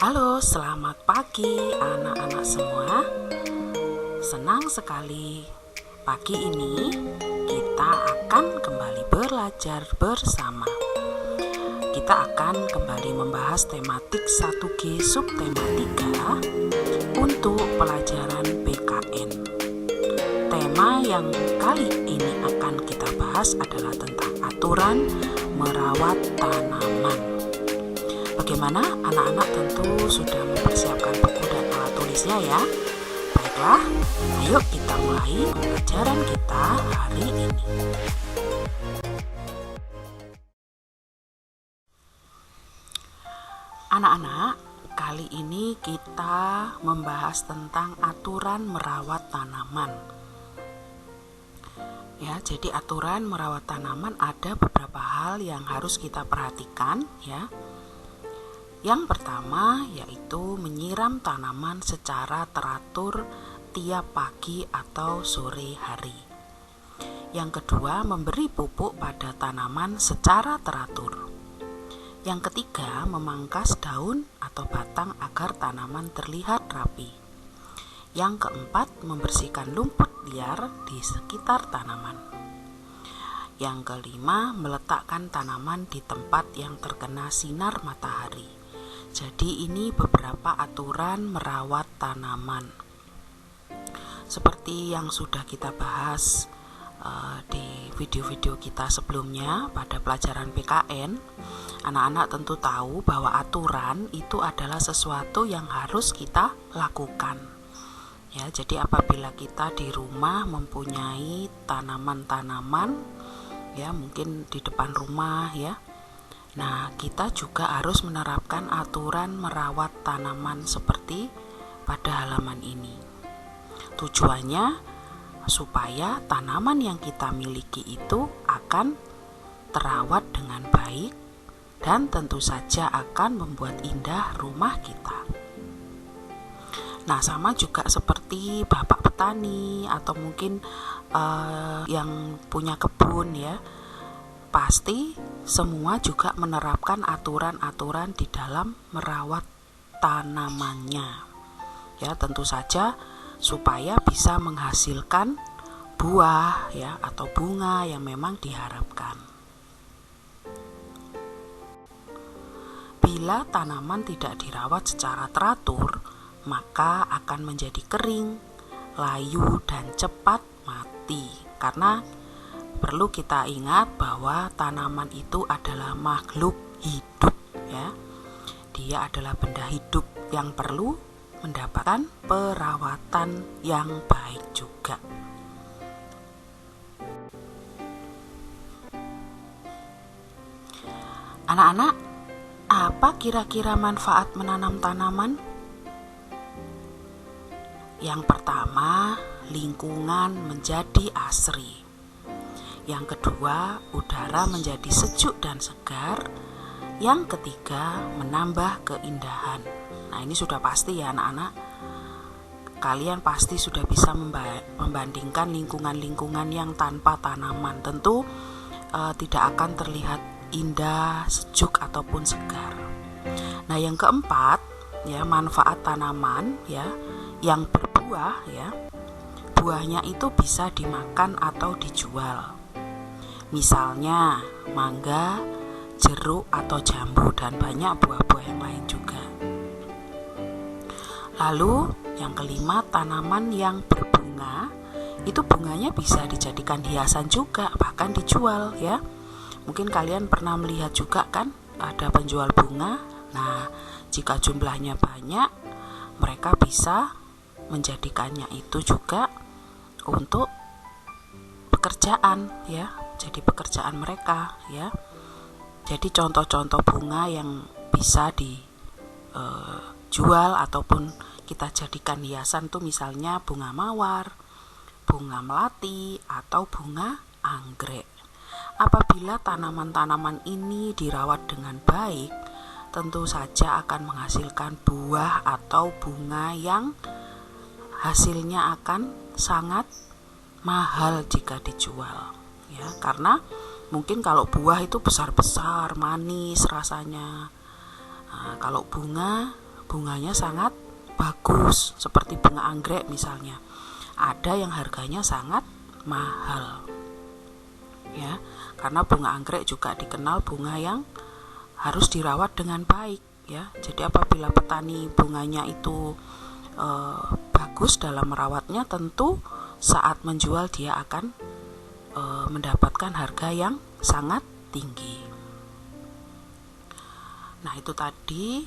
Halo, selamat pagi anak-anak semua. Senang sekali pagi ini kita akan kembali belajar bersama. Kita akan kembali membahas tematik 1G subtema 3 untuk pelajaran PKN. Tema yang kali ini akan kita bahas adalah tentang aturan merawat tanaman. Bagaimana anak-anak tentu sudah mempersiapkan buku dan alat tulisnya ya. Baiklah, ayo kita mulai pembelajaran kita hari ini. Anak-anak, kali ini kita membahas tentang aturan merawat tanaman. Ya, jadi aturan merawat tanaman ada beberapa hal yang harus kita perhatikan ya. Yang pertama yaitu menyiram tanaman secara teratur tiap pagi atau sore hari. Yang kedua, memberi pupuk pada tanaman secara teratur. Yang ketiga, memangkas daun atau batang agar tanaman terlihat rapi. Yang keempat, membersihkan lumpur liar di sekitar tanaman. Yang kelima, meletakkan tanaman di tempat yang terkena sinar matahari. Jadi ini beberapa aturan merawat tanaman. Seperti yang sudah kita bahas di video-video kita sebelumnya pada pelajaran PKN, anak-anak tentu tahu bahwa aturan itu adalah sesuatu yang harus kita lakukan. Ya, jadi apabila kita di rumah mempunyai tanaman-tanaman, ya mungkin di depan rumah ya. Nah, kita juga harus menerapkan aturan merawat tanaman seperti pada halaman ini. Tujuannya supaya tanaman yang kita miliki itu akan terawat dengan baik dan tentu saja akan membuat indah rumah kita. Nah, sama juga seperti bapak petani atau mungkin yang punya kebun ya. Pasti semua juga menerapkan aturan-aturan di dalam merawat tanamannya. Ya, tentu saja supaya bisa menghasilkan buah ya atau bunga yang memang diharapkan. Bila tanaman tidak dirawat secara teratur, maka akan menjadi kering, layu dan cepat mati. Karena perlu kita ingat bahwa tanaman itu adalah makhluk hidup ya. Dia adalah benda hidup yang perlu mendapatkan perawatan yang baik juga. Anak-anak, apa kira-kira manfaat menanam tanaman? Yang pertama, lingkungan menjadi asri. Yang kedua, udara menjadi sejuk dan segar. Yang ketiga, menambah keindahan. Nah, ini sudah pasti ya anak-anak. Kalian pasti sudah bisa membandingkan lingkungan-lingkungan yang tanpa tanaman. Tentu tidak akan terlihat indah, sejuk ataupun segar. Nah, yang keempat, ya manfaat tanaman ya yang berbuah ya. Buahnya itu bisa dimakan atau dijual. Misalnya mangga, jeruk atau jambu dan banyak buah-buah yang lain juga. Lalu yang kelima, tanaman yang berbunga, itu bunganya bisa dijadikan hiasan juga, bahkan dijual ya. Mungkin kalian pernah melihat juga kan ada penjual bunga. Nah, jika jumlahnya banyak, mereka bisa menjadikannya itu juga untuk pekerjaan ya. Jadi pekerjaan mereka ya. Jadi contoh-contoh bunga yang bisa dijual ataupun kita jadikan hiasan tuh misalnya bunga mawar, bunga melati atau bunga anggrek. Apabila tanaman-tanaman ini dirawat dengan baik, tentu saja akan menghasilkan buah atau bunga yang hasilnya akan sangat mahal jika dijual. Ya, karena mungkin kalau buah itu besar-besar, manis rasanya. Nah, kalau bunga bunganya sangat bagus, seperti bunga anggrek misalnya. Ada yang harganya sangat mahal, ya, karena bunga anggrek juga dikenal bunga yang harus dirawat dengan baik, ya. Jadi apabila petani bunganya itu bagus dalam merawatnya, tentu saat menjual dia akan mendapatkan harga yang sangat tinggi. Nah, itu tadi.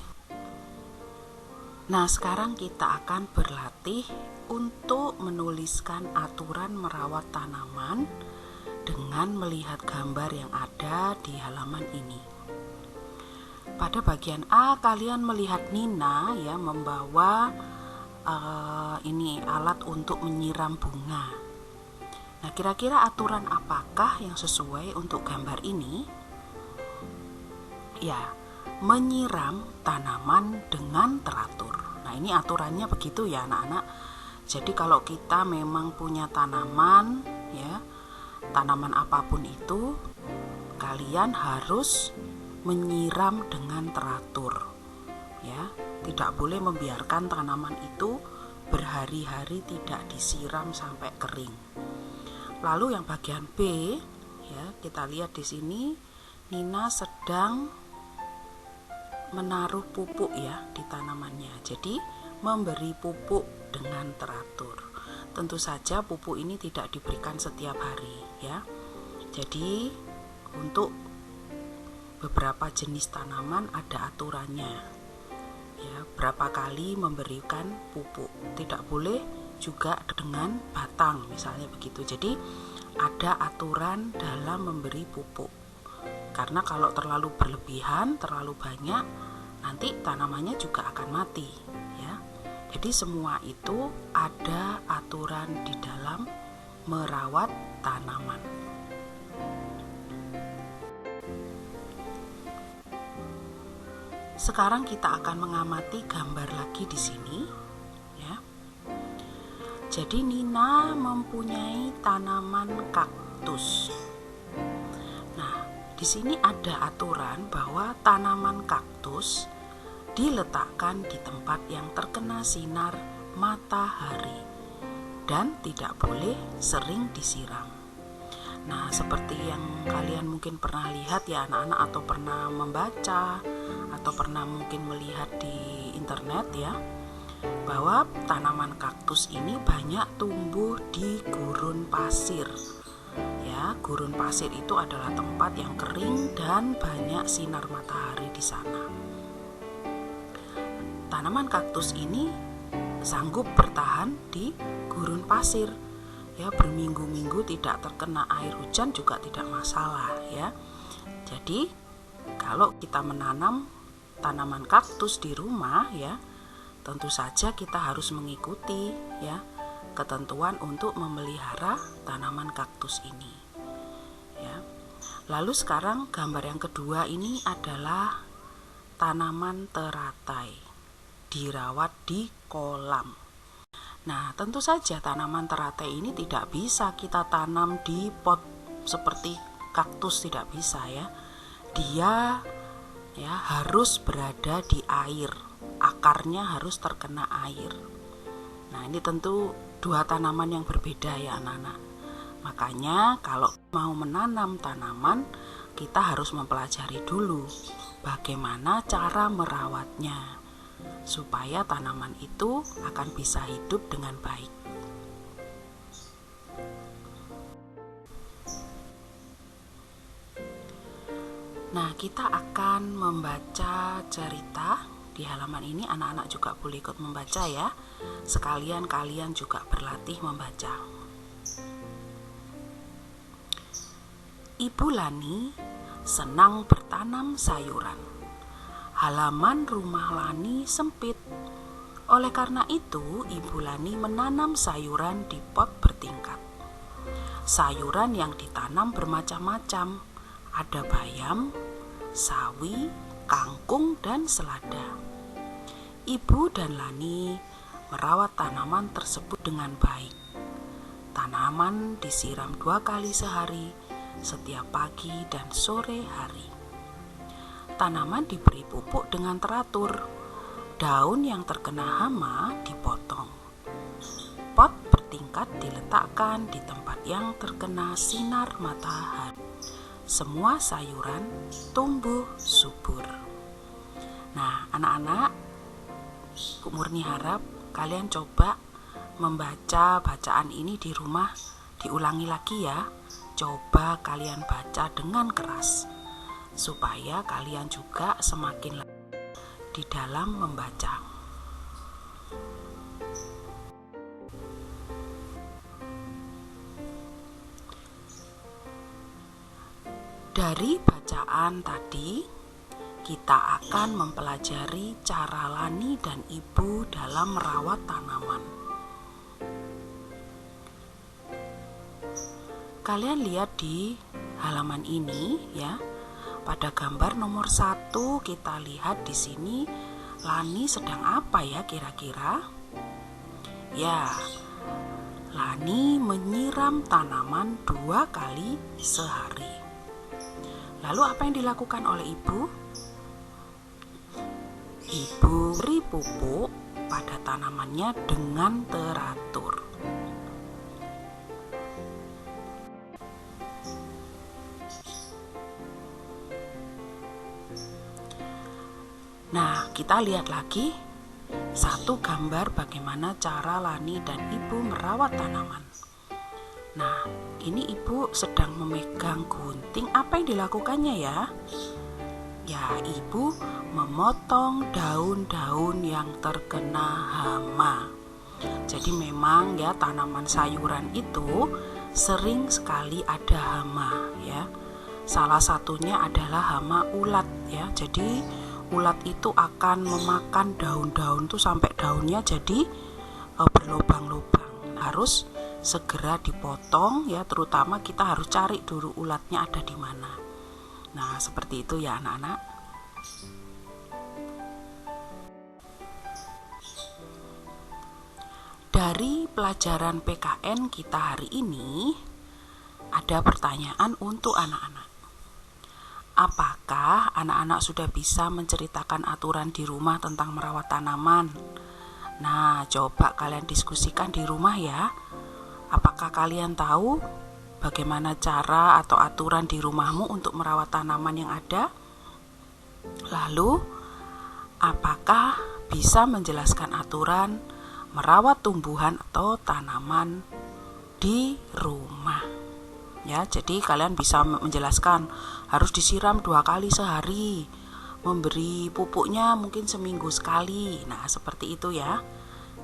Nah, sekarang kita akan berlatih untuk menuliskan aturan merawat tanaman dengan melihat gambar yang ada di halaman ini. Pada bagian A, kalian melihat Nina ya membawa ini alat untuk menyiram bunga. Nah, kira-kira aturan apakah yang sesuai untuk gambar ini? Ya, menyiram tanaman dengan teratur. Nah, ini aturannya begitu ya anak-anak. Jadi kalau kita memang punya tanaman, ya, tanaman apapun itu, kalian harus menyiram dengan teratur, ya. Tidak boleh membiarkan tanaman itu berhari-hari tidak disiram sampai kering. Lalu yang bagian B, ya, kita lihat di sini Nina sedang menaruh pupuk ya di tanamannya. Jadi memberi pupuk dengan teratur. Tentu saja pupuk ini tidak diberikan setiap hari ya. Jadi untuk beberapa jenis tanaman ada aturannya. Ya, berapa kali memberikan pupuk. Tidak boleh juga dengan batang misalnya begitu. Jadi ada aturan dalam memberi pupuk. Karena kalau terlalu berlebihan, terlalu banyak, nanti tanamannya juga akan mati, ya. Jadi semua itu ada aturan di dalam merawat tanaman. Sekarang kita akan mengamati gambar lagi di sini, ya. Jadi Nina mempunyai tanaman kaktus. Di sini ada aturan bahwa tanaman kaktus diletakkan di tempat yang terkena sinar matahari dan tidak boleh sering disiram. Nah, seperti yang kalian mungkin pernah lihat ya anak-anak, atau pernah membaca atau pernah mungkin melihat di internet ya, bahwa tanaman kaktus ini banyak tumbuh di gurun pasir. Ya, gurun pasir itu adalah tempat yang kering dan banyak sinar matahari di sana. Tanaman kaktus ini sanggup bertahan di gurun pasir. Ya, berminggu-minggu tidak terkena air hujan juga tidak masalah ya. Jadi, kalau kita menanam tanaman kaktus di rumah ya, tentu saja kita harus mengikuti ya ketentuan untuk memelihara tanaman kaktus ini. Ya. Lalu sekarang gambar yang kedua ini adalah tanaman teratai, dirawat di kolam. Nah, tentu saja tanaman teratai ini tidak bisa kita tanam di pot seperti kaktus, tidak bisa ya. Dia ya harus berada di air, akarnya harus terkena air. Nah, ini tentu dua tanaman yang berbeda ya anak-anak. Makanya kalau mau menanam tanaman, kita harus mempelajari dulu bagaimana cara merawatnya supaya tanaman itu akan bisa hidup dengan baik. Nah, kita akan membaca cerita di halaman ini. Anak-anak juga boleh ikut membaca ya. Sekalian kalian juga berlatih membaca. Ibu Lani senang bertanam sayuran. Halaman rumah Lani sempit. Oleh karena itu, Ibu Lani menanam sayuran di pot bertingkat. Sayuran yang ditanam bermacam-macam. Ada bayam, sawi, kangkung, dan selada. Ibu dan Lani merawat tanaman tersebut dengan baik. Tanaman disiram 2 kali sehari, setiap pagi dan sore hari. Tanaman diberi pupuk dengan teratur. Daun yang terkena hama dipotong. Pot bertingkat diletakkan di tempat yang terkena sinar matahari. Semua sayuran tumbuh subur. Nah, anak-anak, Bu Murni harap kalian coba membaca bacaan ini di rumah, diulangi lagi ya. Coba kalian baca dengan keras, supaya kalian juga semakin di dalam membaca. Dari bacaan tadi, kita akan mempelajari cara Lani dan Ibu dalam merawat tanaman. Kalian lihat di halaman ini ya. Pada gambar nomor 1 kita lihat di sini Lani sedang apa ya kira-kira? Ya, Lani menyiram tanaman 2 kali sehari. Lalu apa yang dilakukan oleh Ibu? Ibu beri pupuk pada tanamannya dengan teratur. Nah, kita lihat lagi satu gambar bagaimana cara Lani dan Ibu merawat tanaman. Nah, ini Ibu sedang memegang gunting. Apa yang dilakukannya ya? Ya, Ibu memotong daun-daun yang terkena hama. Jadi memang ya tanaman sayuran itu sering sekali ada hama ya. Salah satunya adalah hama ulat ya. Jadi ulat itu akan memakan daun-daun tuh sampai daunnya jadi berlubang-lubang. Harus segera dipotong ya, terutama kita harus cari dulu ulatnya ada di mana. Nah, seperti itu ya anak-anak. Dari pelajaran PKN kita hari ini ada pertanyaan untuk anak-anak. Apakah anak-anak sudah bisa menceritakan aturan di rumah tentang merawat tanaman? Nah, coba kalian diskusikan di rumah ya. Apakah kalian tahu bagaimana cara atau aturan di rumahmu untuk merawat tanaman yang ada? Lalu, apakah bisa menjelaskan aturan merawat tumbuhan atau tanaman di rumah? Ya, jadi kalian bisa menjelaskan harus disiram 2 kali sehari, memberi pupuknya mungkin seminggu sekali. Nah, seperti itu ya.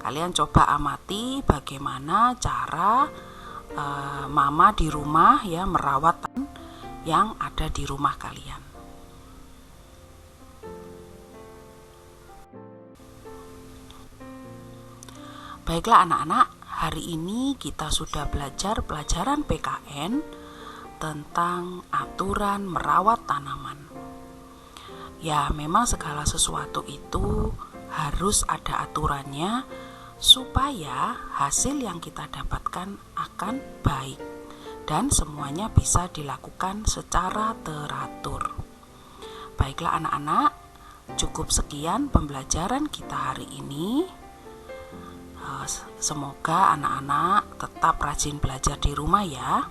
Kalian coba amati bagaimana cara mama di rumah ya merawat yang ada di rumah kalian. Baiklah anak-anak, hari ini kita sudah belajar pelajaran PKN tentang aturan merawat tanaman. Ya, memang segala sesuatu itu harus ada aturannya supaya hasil yang kita dapatkan akan baik dan semuanya bisa dilakukan secara teratur. Baiklah anak-anak, cukup sekian pembelajaran kita hari ini. Semoga anak-anak tetap rajin belajar di rumah ya.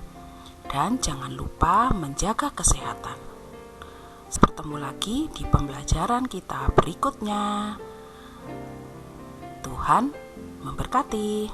Dan jangan lupa menjaga kesehatan. Bertemu lagi di pembelajaran kita berikutnya. Tuhan memberkati.